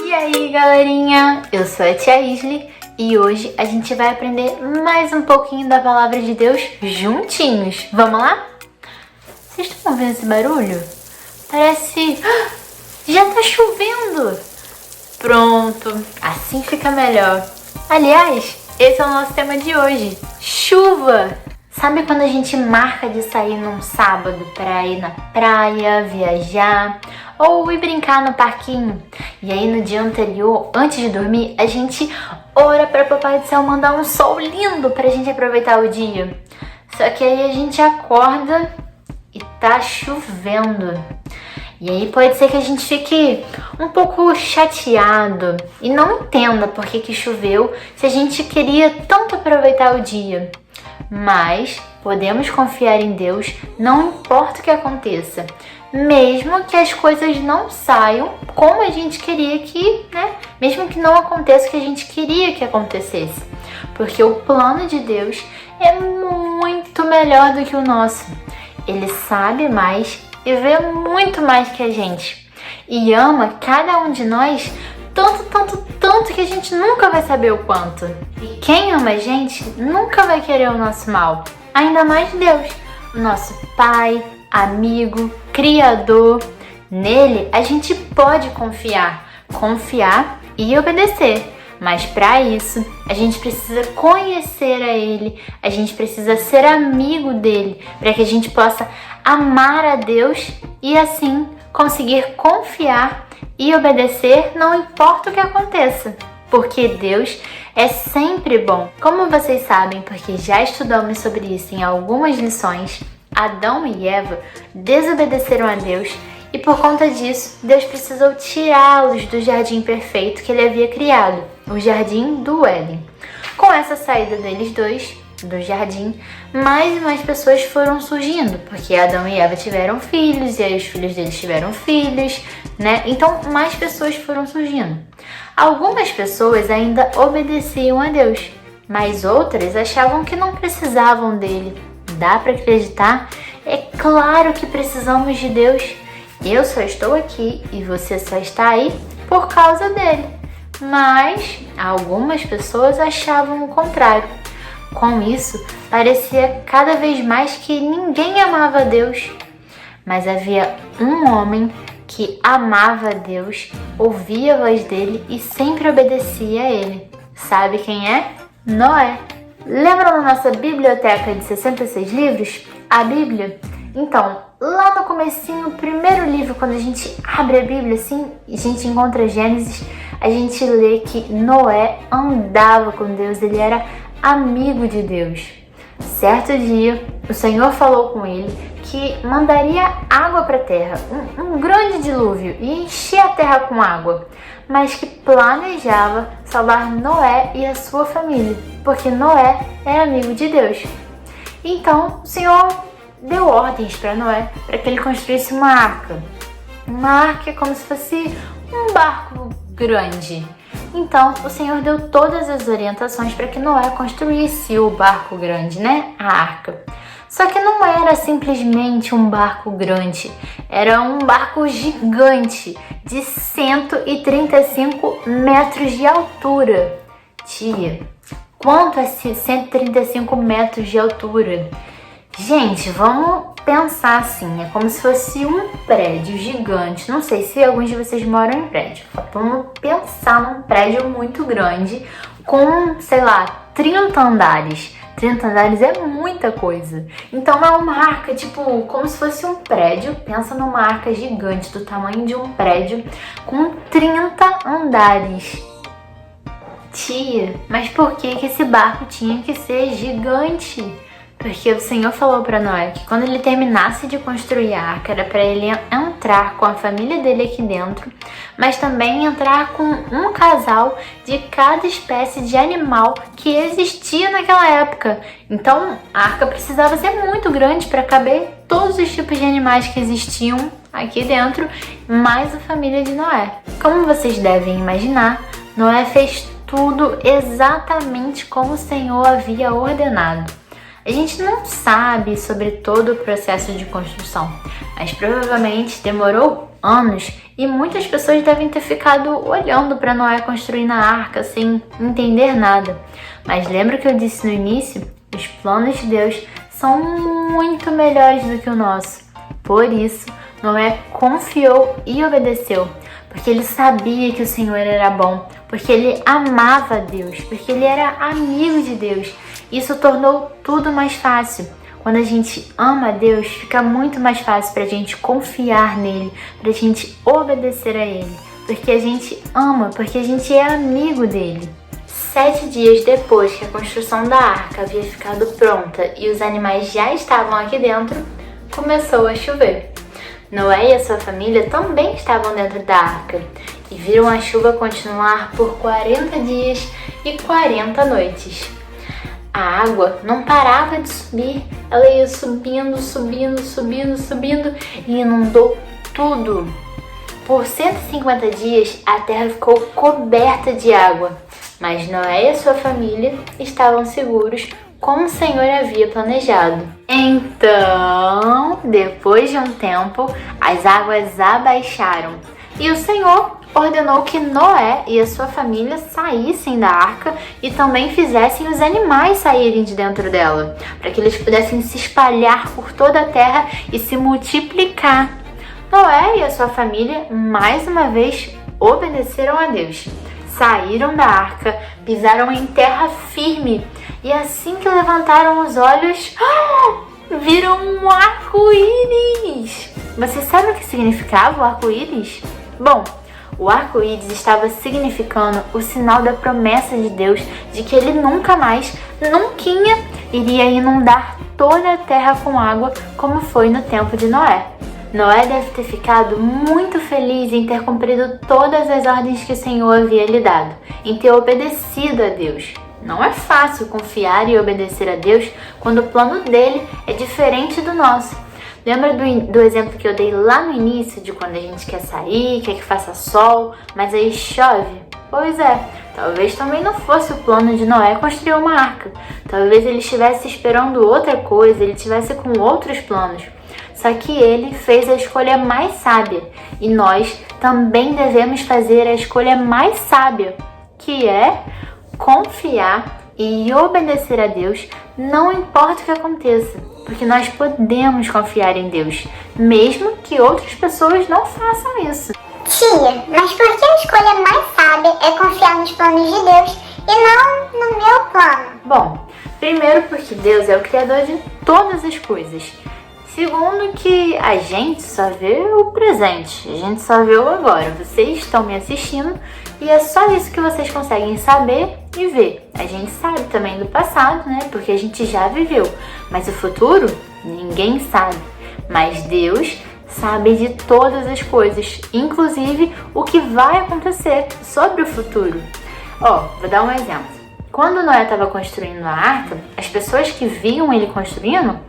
E aí, galerinha, eu sou a Tia Isli e hoje a gente vai aprender mais um pouquinho da Palavra de Deus juntinhos. Vamos lá? Vocês estão ouvindo esse barulho? Parece... já tá chovendo! Pronto, assim fica melhor. Aliás, esse é o nosso tema de hoje, chuva! Sabe quando a gente marca de sair num sábado para ir na praia, viajar ou ir brincar no parquinho? E aí no dia anterior, antes de dormir, a gente ora para Papai do Céu mandar um sol lindo pra gente aproveitar o dia. Só que aí a gente acorda e tá chovendo. E aí pode ser que a gente fique um pouco chateado e não entenda por que choveu se a gente queria tanto aproveitar o dia. Mas podemos confiar em Deus, não importa o que aconteça. Mesmo que as coisas não saiam como a gente queria que, mesmo que não aconteça o que a gente queria que acontecesse. Porque o plano de Deus é muito melhor do que o nosso. Ele sabe mais e vê muito mais que a gente. E ama cada um de nós tanto que a gente nunca vai saber o quanto. E quem ama a gente nunca vai querer o nosso mal. Ainda mais Deus, o nosso Pai, amigo, Criador. Nele a gente pode confiar e obedecer. Mas para isso, a gente precisa conhecer a Ele, a gente precisa ser amigo dele, para que a gente possa amar a Deus e assim conseguir confiar e obedecer, não importa o que aconteça, porque Deus é sempre bom. Como vocês sabem, porque já estudamos sobre isso em algumas lições, Adão e Eva desobedeceram a Deus e por conta disso, Deus precisou tirá-los do jardim perfeito que ele havia criado, o jardim do Éden. Com essa saída deles dois do jardim, mais e mais pessoas foram surgindo, porque Adão e Eva tiveram filhos, e aí os filhos deles tiveram filhos, Então, mais pessoas foram surgindo. Algumas pessoas ainda obedeciam a Deus, mas outras achavam que não precisavam dele. Dá para acreditar? É claro que precisamos de Deus. Eu só estou aqui e você só está aí por causa dele. Mas algumas pessoas achavam o contrário. Com isso, parecia cada vez mais que ninguém amava a Deus. Mas havia um homem que amava a Deus, ouvia a voz dele e sempre obedecia a ele. Sabe quem é? Noé. Lembra da nossa biblioteca de 66 livros? A Bíblia? Então, lá no comecinho, o primeiro livro, quando a gente abre a Bíblia assim, a gente encontra Gênesis, a gente lê que Noé andava com Deus, ele era amigo de Deus. Certo dia, o Senhor falou com ele que mandaria água para a terra, um grande dilúvio, e encher a terra com água, mas que planejava salvar Noé e a sua família, porque Noé era amigo de Deus. Então, o Senhor deu ordens para Noé para que ele construísse uma arca. Uma arca é como se fosse um barco grande. Então, o Senhor deu todas as orientações para que Noé construísse o barco grande, a arca. Só que não era simplesmente um barco grande, era um barco gigante de 135 metros de altura. Tia, quanto é 135 metros de altura? Gente, vamos pensar assim, é como se fosse um prédio gigante. Não sei se alguns de vocês moram em prédio. Vamos pensar num prédio muito grande com, 30 andares. 30 andares é muita coisa. Então é uma arca, como se fosse um prédio. Pensa numa arca gigante do tamanho de um prédio com 30 andares. Tia, mas por que esse barco tinha que ser gigante? Porque o Senhor falou para Noé que quando ele terminasse de construir a arca, era para ele entrar com a família dele aqui dentro, mas também entrar com um casal de cada espécie de animal que existia naquela época. Então, a arca precisava ser muito grande para caber todos os tipos de animais que existiam aqui dentro, mais a família de Noé. Como vocês devem imaginar, Noé fez tudo exatamente como o Senhor havia ordenado. A gente não sabe sobre todo o processo de construção, mas provavelmente demorou anos e muitas pessoas devem ter ficado olhando para Noé construir na arca sem entender nada. Mas lembra que eu disse no início? Os planos de Deus são muito melhores do que o nosso. Por isso, Noé confiou e obedeceu, porque ele sabia que o Senhor era bom, porque ele amava Deus, porque ele era amigo de Deus. Isso tornou tudo mais fácil. Quando a gente ama a Deus, fica muito mais fácil para a gente confiar nele, para a gente obedecer a ele, porque a gente ama, porque a gente é amigo dele. 7 dias depois que a construção da arca havia ficado pronta e os animais já estavam aqui dentro, começou a chover. Noé e a sua família também estavam dentro da arca e viram a chuva continuar por 40 dias e 40 noites. A água não parava de subir, ela ia subindo e inundou tudo. Por 150 dias a terra ficou coberta de água, mas Noé e a sua família estavam seguros como o Senhor havia planejado. Então, depois de um tempo, as águas abaixaram e o Senhor ordenou que Noé e a sua família saíssem da arca e também fizessem os animais saírem de dentro dela, para que eles pudessem se espalhar por toda a terra e se multiplicar. Noé e a sua família, mais uma vez, obedeceram a Deus. Saíram da arca, pisaram em terra firme e assim que levantaram os olhos, viram um arco-íris. Você sabe o que significava o arco-íris? Bom, o arco-íris estava significando o sinal da promessa de Deus de que ele nunca mais, nunquinha, iria inundar toda a terra com água como foi no tempo de Noé. Noé deve ter ficado muito feliz em ter cumprido todas as ordens que o Senhor havia lhe dado, em ter obedecido a Deus. Não é fácil confiar e obedecer a Deus quando o plano dele é diferente do nosso. Lembra do exemplo que eu dei lá no início de quando a gente quer sair, quer que faça sol, mas aí chove? Pois é, talvez também não fosse o plano de Noé construir uma arca. Talvez ele estivesse esperando outra coisa, ele estivesse com outros planos. Só que ele fez a escolha mais sábia e nós também devemos fazer a escolha mais sábia, que é confiar e obedecer a Deus, não importa o que aconteça, porque nós podemos confiar em Deus, mesmo que outras pessoas não façam isso. Tia, mas por que a escolha mais sábia é confiar nos planos de Deus e não no meu plano? Bom, primeiro porque Deus é o Criador de todas as coisas. Segundo que a gente só vê o presente, a gente só vê o agora. Vocês estão me assistindo e é só isso que vocês conseguem saber e ver. A gente sabe também do passado, né? Porque a gente já viveu. Mas o futuro, ninguém sabe. Mas Deus sabe de todas as coisas, inclusive o que vai acontecer sobre o futuro. Vou dar um exemplo. Quando Noé estava construindo a arca, as pessoas que viam ele construindo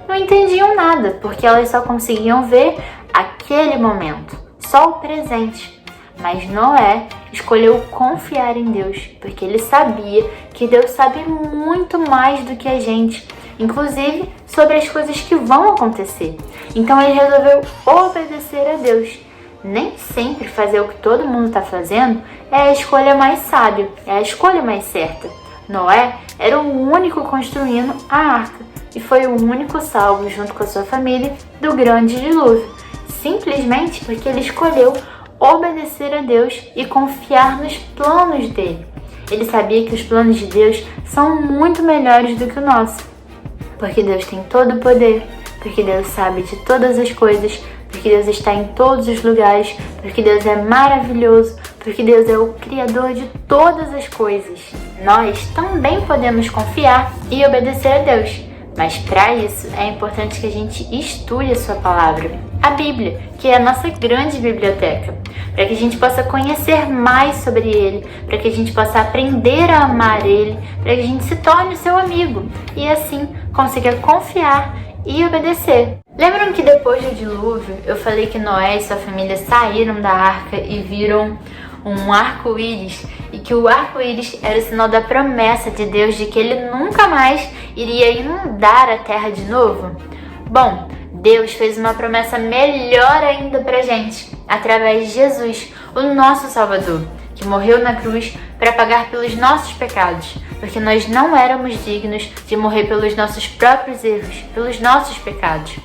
não entendiam nada, porque elas só conseguiam ver aquele momento, só o presente. Mas Noé escolheu confiar em Deus, porque ele sabia que Deus sabe muito mais do que a gente, inclusive sobre as coisas que vão acontecer. Então ele resolveu obedecer a Deus. Nem sempre fazer o que todo mundo está fazendo é a escolha mais sábia, é a escolha mais certa. Noé era o único construindo a arca e foi o único salvo junto com a sua família do grande dilúvio, simplesmente porque ele escolheu obedecer a Deus e confiar nos planos dele. Ele sabia que os planos de Deus são muito melhores do que o nosso, porque Deus tem todo o poder, porque Deus sabe de todas as coisas, porque Deus está em todos os lugares, porque Deus é maravilhoso, porque Deus é o Criador de todas as coisas. Nós também podemos confiar e obedecer a Deus, mas para isso é importante que a gente estude a sua palavra, a Bíblia, que é a nossa grande biblioteca, para que a gente possa conhecer mais sobre Ele, para que a gente possa aprender a amar Ele, para que a gente se torne seu amigo e assim consiga confiar e obedecer. Lembram que depois do dilúvio eu falei que Noé e sua família saíram da arca e viram um arco-íris, e que o arco-íris era o sinal da promessa de Deus de que ele nunca mais iria inundar a terra de novo? Bom, Deus fez uma promessa melhor ainda pra gente, através de Jesus, o nosso Salvador, que morreu na cruz para pagar pelos nossos pecados, porque nós não éramos dignos de morrer pelos nossos próprios erros, pelos nossos pecados.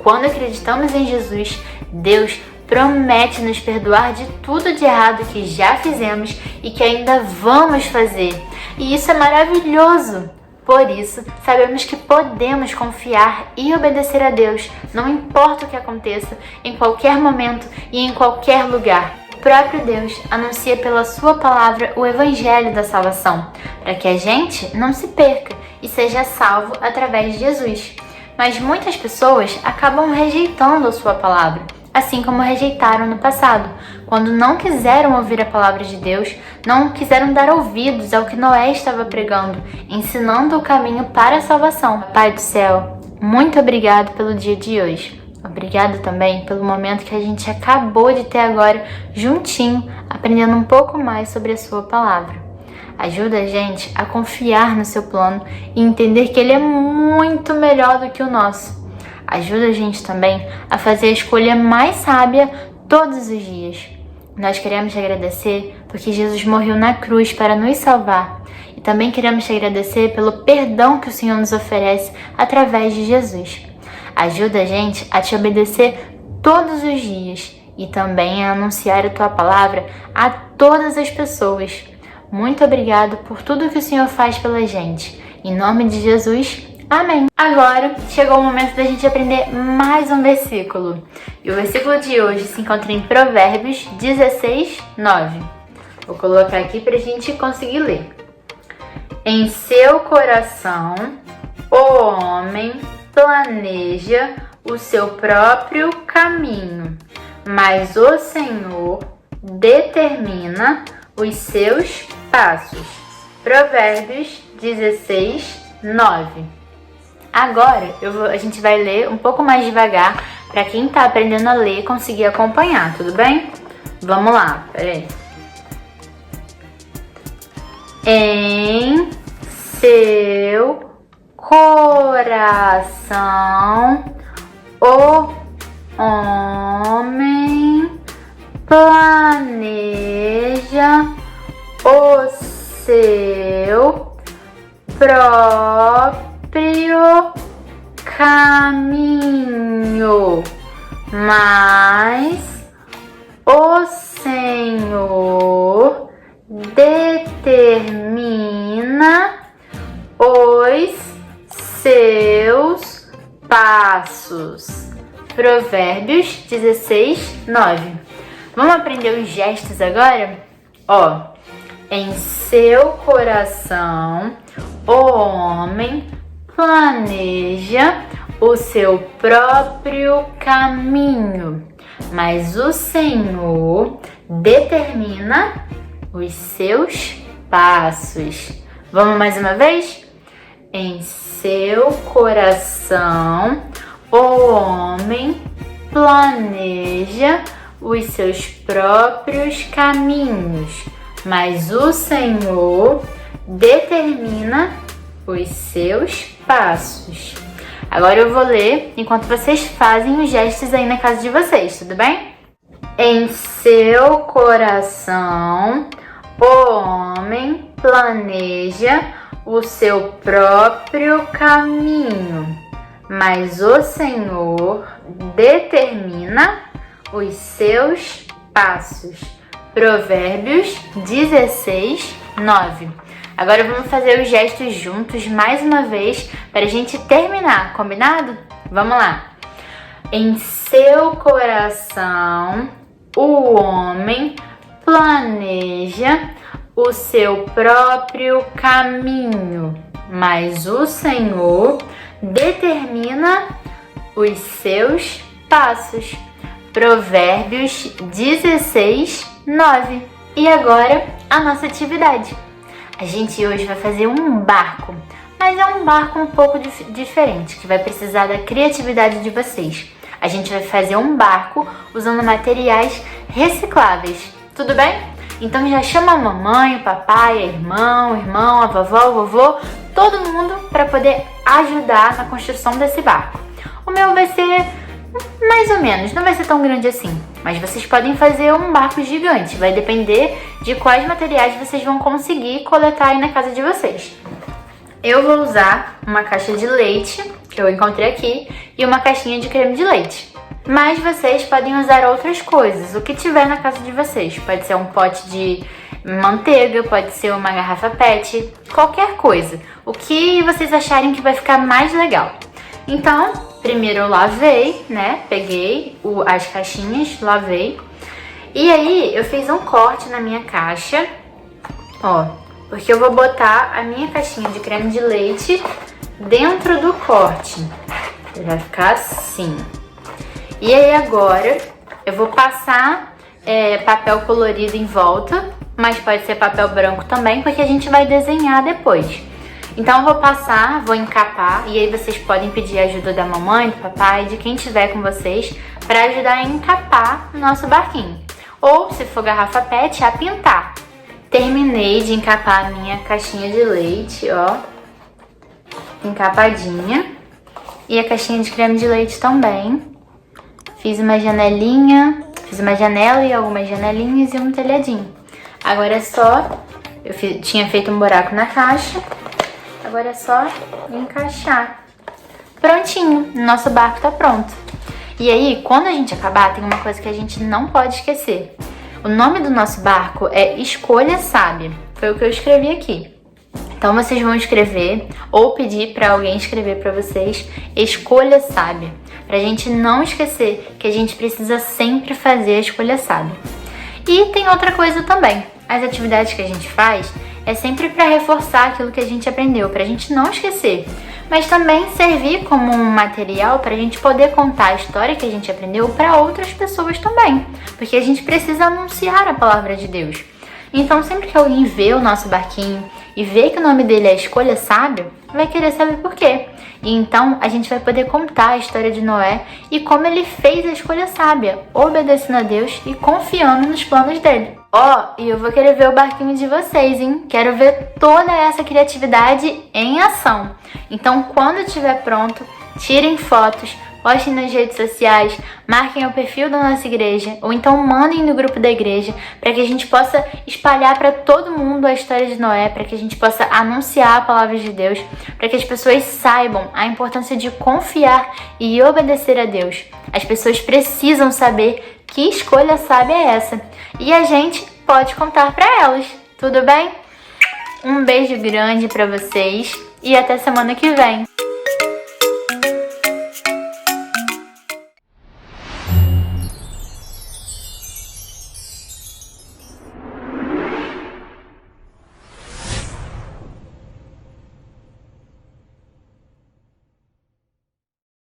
Quando acreditamos em Jesus, Deus promete nos perdoar de tudo de errado que já fizemos e que ainda vamos fazer. E isso é maravilhoso! Por isso, sabemos que podemos confiar e obedecer a Deus, não importa o que aconteça, em qualquer momento e em qualquer lugar. O próprio Deus anuncia pela sua palavra o evangelho da salvação, para que a gente não se perca e seja salvo através de Jesus. Mas muitas pessoas acabam rejeitando a sua palavra, assim como rejeitaram no passado, quando não quiseram ouvir a palavra de Deus, não quiseram dar ouvidos ao que Noé estava pregando, ensinando o caminho para a salvação. Pai do céu, muito obrigado pelo dia de hoje. Obrigado também pelo momento que a gente acabou de ter agora juntinho, aprendendo um pouco mais sobre a sua palavra. Ajuda a gente a confiar no seu plano e entender que ele é muito melhor do que o nosso. Ajuda a gente também a fazer a escolha mais sábia todos os dias. Nós queremos te agradecer porque Jesus morreu na cruz para nos salvar. E também queremos te agradecer pelo perdão que o Senhor nos oferece através de Jesus. Ajuda a gente a te obedecer todos os dias e também a anunciar a tua palavra a todas as pessoas. Muito obrigado por tudo que o Senhor faz pela gente. Em nome de Jesus, amém. Agora chegou o momento da gente aprender mais um versículo. E o versículo de hoje se encontra em Provérbios 16, 9. Vou colocar aqui para a gente conseguir ler. Em seu coração, o homem planeja o seu próprio caminho, mas o Senhor determina os seus passos. Provérbios 16, 9. Agora a gente vai ler um pouco mais devagar para quem está aprendendo a ler conseguir acompanhar, tudo bem? Vamos lá, peraí. Em seu coração, o homem planeja o seu próprio caminho, mas o Senhor determina os seus passos. Provérbios 16, 9. Vamos aprender os gestos agora? Ó, em seu coração, o homem planeja o seu próprio caminho, mas o Senhor determina os seus passos. Vamos mais uma vez? Em seu coração, o homem planeja os seus próprios caminhos, mas o Senhor determina os seus passos. Agora eu vou ler enquanto vocês fazem os gestos aí na casa de vocês, tudo bem? Em seu coração, o homem planeja o seu próprio caminho, mas o Senhor determina os seus passos. Provérbios 16, 9. Agora vamos fazer os gestos juntos mais uma vez para a gente terminar, combinado? Vamos lá. Em seu coração, o homem planeja o seu próprio caminho, mas o Senhor determina os seus passos. Provérbios 16, 9. E agora a nossa atividade. A gente hoje vai fazer um barco, mas é um barco um pouco diferente, que vai precisar da criatividade de vocês. A gente vai fazer um barco usando materiais recicláveis, tudo bem? Então já chama a mamãe, o papai, a irmã, o irmão, a vovó, o vovô, todo mundo para poder ajudar na construção desse barco. O meu vai ser mais ou menos, não vai ser tão grande assim, mas vocês podem fazer um barco gigante, vai depender de quais materiais vocês vão conseguir coletar aí na casa de vocês. Eu vou usar uma caixa de leite, que eu encontrei aqui, e uma caixinha de creme de leite. Mas vocês podem usar outras coisas, o que tiver na casa de vocês. Pode ser um pote de manteiga, pode ser uma garrafa PET, qualquer coisa. O que vocês acharem que vai ficar mais legal. Então, primeiro eu lavei, né? Peguei as caixinhas, lavei. E aí, eu fiz um corte na minha caixa, ó. Porque eu vou botar a minha caixinha de creme de leite dentro do corte. Vai ficar assim. E aí agora eu vou passar papel colorido em volta, mas pode ser papel branco também, porque a gente vai desenhar depois. Então eu vou passar, vou encapar, e aí vocês podem pedir a ajuda da mamãe, do papai, de quem tiver com vocês, para ajudar a encapar o nosso barquinho. Ou, se for garrafa PET, a pintar. Terminei de encapar a minha caixinha de leite, ó, encapadinha. E a caixinha de creme de leite também. Fiz uma janelinha, fiz uma janela e algumas janelinhas e um telhadinho. Agora é só, tinha feito um buraco na caixa, agora é só encaixar. Prontinho, nosso barco tá pronto. E aí, quando a gente acabar, tem uma coisa que a gente não pode esquecer. O nome do nosso barco é Escolha Sábia. Foi o que eu escrevi aqui. Então vocês vão escrever ou pedir para alguém escrever para vocês Escolha Sábia. Pra gente não esquecer que a gente precisa sempre fazer a escolha sábia. E tem outra coisa também. As atividades que a gente faz é sempre para reforçar aquilo que a gente aprendeu, pra gente não esquecer. Mas também servir como um material para a gente poder contar a história que a gente aprendeu para outras pessoas também. Porque a gente precisa anunciar a palavra de Deus. Então sempre que alguém vê o nosso barquinho e vê que o nome dele é Escolha Sábia, vai querer saber por quê. E então a gente vai poder contar a história de Noé e como ele fez a escolha sábia, obedecendo a Deus e confiando nos planos dele. Ó, e eu vou querer ver o barquinho de vocês, hein? Quero ver toda essa criatividade em ação. Então, quando estiver pronto, tirem fotos, postem nas redes sociais, marquem o perfil da nossa igreja, ou então mandem no grupo da igreja, para que a gente possa espalhar para todo mundo a história de Noé, para que a gente possa anunciar a palavra de Deus, para que as pessoas saibam a importância de confiar e obedecer a Deus. As pessoas precisam saber que escolha sábia é essa, e a gente pode contar para elas, tudo bem? Um beijo grande para vocês e até semana que vem!